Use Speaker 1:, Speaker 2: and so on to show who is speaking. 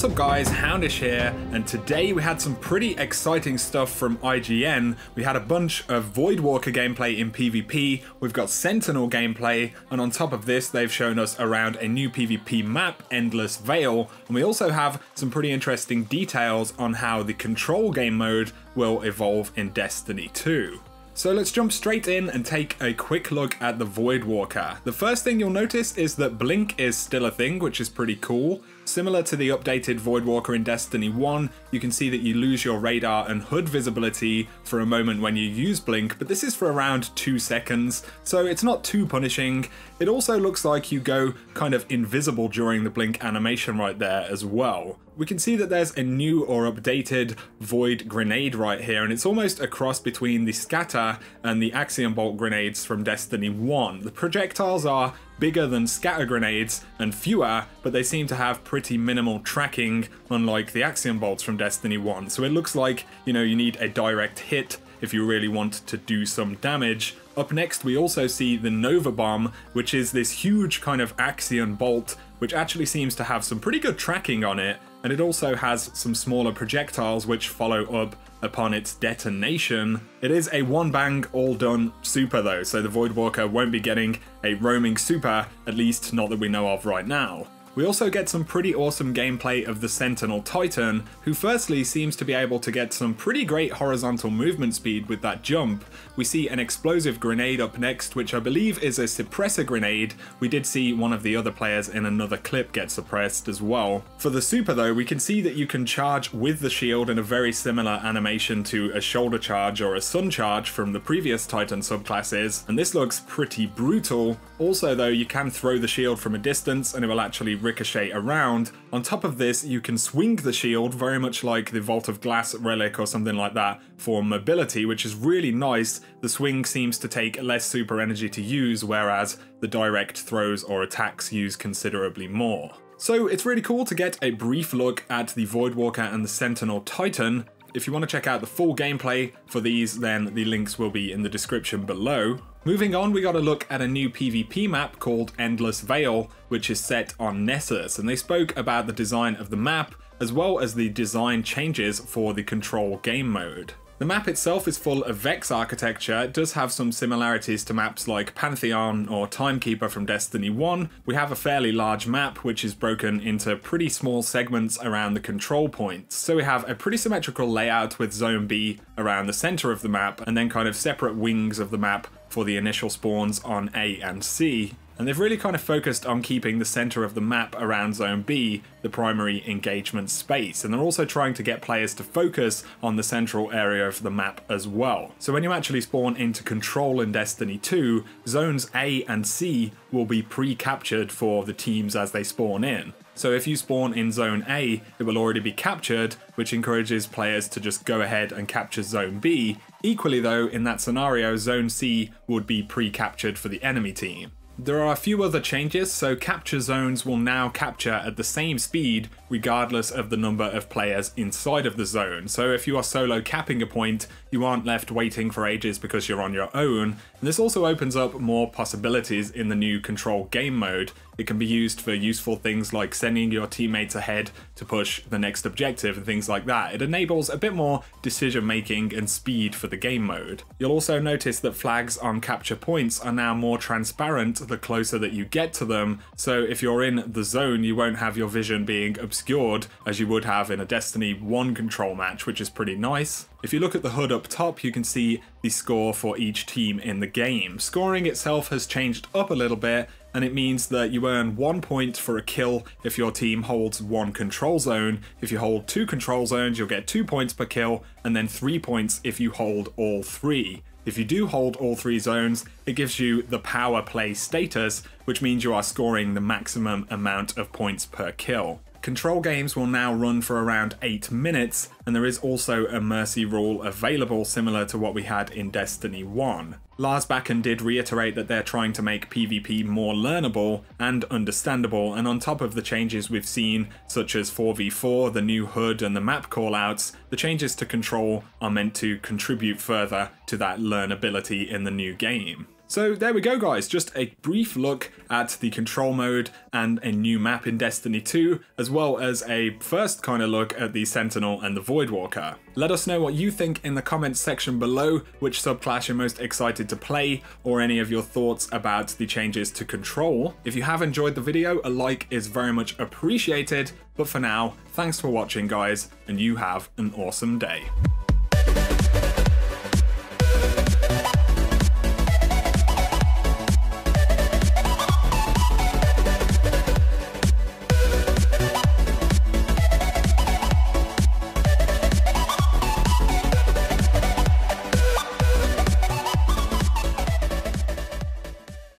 Speaker 1: What's up guys, Houndish here, and today we had some pretty exciting stuff from IGN. We had a bunch of Voidwalker gameplay in PvP, we've got Sentinel gameplay, and on top of this they've shown us around a new PvP map, Endless Vale, and we also have some pretty interesting details on how the control game mode will evolve in Destiny 2. So let's jump straight in and take a quick look at the Voidwalker. The first thing you'll notice is that Blink is still a thing, which is pretty cool. Similar to the updated Voidwalker in Destiny 1, you can see that you lose your radar and HUD visibility for a moment when you use Blink, but this is for around 2 seconds, so it's not too punishing. It also looks like you go kind of invisible during the Blink animation right there as well. We can see that there's a new or updated Void grenade right here, and it's almost a cross between the Scatter and the Axiom Bolt grenades from Destiny 1. The projectiles are bigger than scatter grenades and fewer, but they seem to have pretty minimal tracking, unlike the Axiom Bolts from Destiny 1. So it looks like, you need a direct hit if you really want to do some damage. Up next, we also see the Nova Bomb, which is this huge kind of Axiom Bolt, which actually seems to have some pretty good tracking on it, and it also has some smaller projectiles which follow up upon its detonation. It is a one bang all done super though, so the Voidwalker won't be getting a roaming super, at least not that we know of right now. We also get some pretty awesome gameplay of the Sentinel Titan, who firstly seems to be able to get some pretty great horizontal movement speed with that jump. We see an explosive grenade up next, which I believe is a suppressor grenade. We did see one of the other players in another clip get suppressed as well. For the super though, we can see that you can charge with the shield in a very similar animation to a shoulder charge or a sun charge from the previous Titan subclasses, and this looks pretty brutal. Also though, you can throw the shield from a distance and it will actually ricochet around. On top of this, you can swing the shield very much like the Vault of Glass relic or something like that for mobility, which is really nice. The swing seems to take less super energy to use, whereas the direct throws or attacks use considerably more. So it's really cool to get a brief look at the Voidwalker and the Sentinel Titan. If you want to check out the full gameplay for these, then the links will be in the description below. Moving on, we got a look at a new PvP map called Endless Vale, which is set on Nessus, and they spoke about the design of the map, as well as the design changes for the control game mode. The map itself is full of Vex architecture. It does have some similarities to maps like Pantheon or Timekeeper from Destiny 1. We have a fairly large map which is broken into pretty small segments around the control points. So we have a pretty symmetrical layout with Zone B around the center of the map, and then kind of separate wings of the map for the initial spawns on A and C. And they've really kind of focused on keeping the center of the map around Zone B, the primary engagement space, and they're also trying to get players to focus on the central area of the map as well. So when you actually spawn into Control in Destiny 2, Zones A and C will be pre-captured for the teams as they spawn in. So if you spawn in Zone A, it will already be captured, which encourages players to just go ahead and capture Zone B. Equally though, in that scenario, Zone C would be pre-captured for the enemy team. There are a few other changes, so capture zones will now capture at the same speed regardless of the number of players inside of the zone. So if you are solo capping a point, you aren't left waiting for ages because you're on your own. And this also opens up more possibilities in the new control game mode. It can be used for useful things like sending your teammates ahead to push the next objective and things like that. It enables a bit more decision making and speed for the game mode. You'll also notice that flags on capture points are now more transparent the closer that you get to them, so if you're in the zone you won't have your vision being obscured as you would have in a Destiny 1 control match, which is pretty nice. If you look at the HUD up top, you can see the score for each team in the game. Scoring itself has changed up a little bit, and it means that you earn 1 point for a kill if your team holds 1 control zone. If you hold 2 control zones, you'll get 2 points per kill, and then 3 points if you hold all 3. If you do hold all 3 zones, it gives you the power play status, which means you are scoring the maximum amount of points per kill. Control games will now run for around 8 minutes, and there is also a mercy rule available similar to what we had in Destiny 1. Lars Bakken did reiterate that they're trying to make PvP more learnable and understandable, and on top of the changes we've seen, such as 4v4, the new HUD and the map callouts, the changes to Control are meant to contribute further to that learnability in the new game. So there we go guys, just a brief look at the control mode and a new map in Destiny 2, as well as a first kind of look at the Sentinel and the Voidwalker. Let us know what you think in the comments section below, which subclass you're most excited to play, or any of your thoughts about the changes to control. If you have enjoyed the video, a like is very much appreciated, but for now, thanks for watching guys, and you have an awesome day.